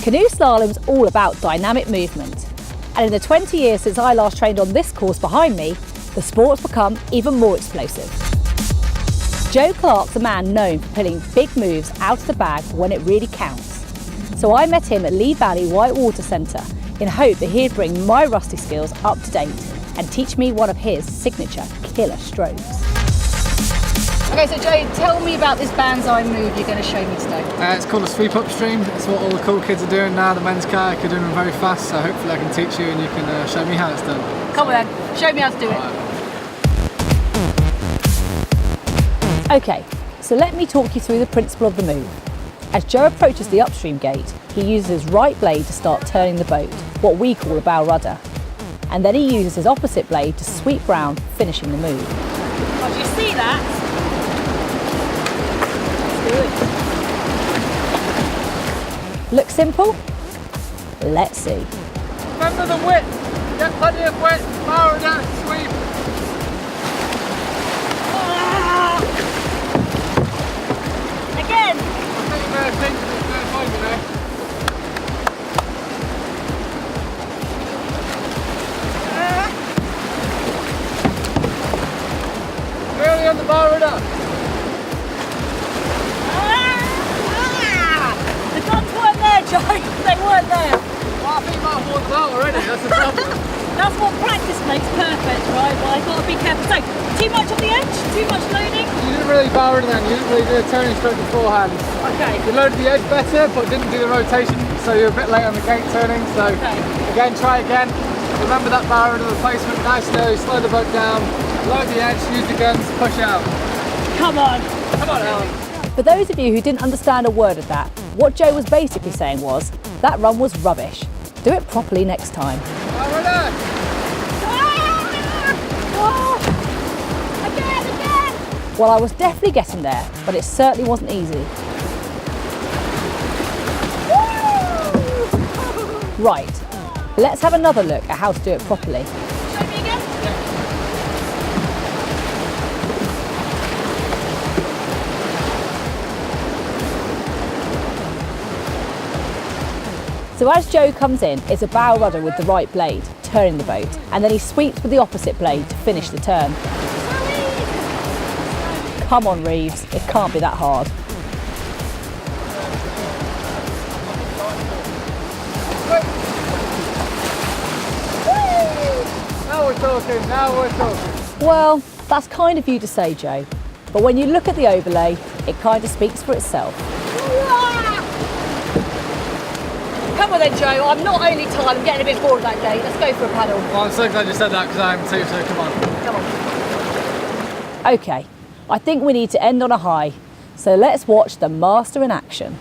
Canoe slalom's all about dynamic movement. And in the 20 years since I last trained on this course behind me, the sport's become even more explosive. Joe Clarke's a man known for pulling big moves out of the bag when it really counts. So I met him at Lee Valley Whitewater Centre in hope that he'd bring my rusty skills up to date and teach me one of his signature killer strokes. Okay, so Joe, tell me about this Banzai move you're going to show me today. It's called a sweep upstream. It's what all the cool kids are doing now. The men's kayak are doing them very fast, so hopefully I can teach you and you can show me how it's done. Come on then, show me how to do it. Okay, so let me talk you through the principle of the move. As Joe approaches the upstream gate, he uses his right blade to start turning the boat, what we call a bow rudder. And then he uses his opposite blade to sweep round, finishing the move. Oh, do you see that? Look simple? Let's see. Remember the width. Get plenty of width. Power down, sweep. Again. I think you better think this is fine, you know. Really on the bar rudder. The guns weren't there, Joe. They weren't there. Well, I think you might have worn them out already. That's the problem. That's what practice makes perfect, right? But I've got to be careful. So, too much on the edge? Too much loading? You didn't really bar rudder then. You didn't really do a turning stroke beforehand. Okay. You loaded the edge better, but didn't do the rotation, so you're a bit late on the gate turning. So again, try again. Remember that bar rudder replacement, nice nose, slow the boat down, load the edge, use the guns, push out. Come on. Come on, Alan. For those of you who didn't understand a word of that, what Joe was basically saying was, that run was rubbish. Do it properly next time. Bar rudder. Again. Well, I was definitely getting there, but it certainly wasn't easy. Right, let's have another look at how to do it properly. Show me again. So as Joe comes in, it's a bow rudder with the right blade, turning the boat, and then he sweeps with the opposite blade to finish the turn. Come on, Reeves, it can't be that hard. Now we're talking, now we're talking. Well, that's kind of you to say, Joe, but when you look at the overlay, it kind of speaks for itself. Come on then, Joe. I'm not only tired, I'm getting a bit bored of that gate. Let's go for a paddle. Well, I'm so glad you said that because I am too, so come on. Come on. Okay, I think we need to end on a high, so let's watch the master in action.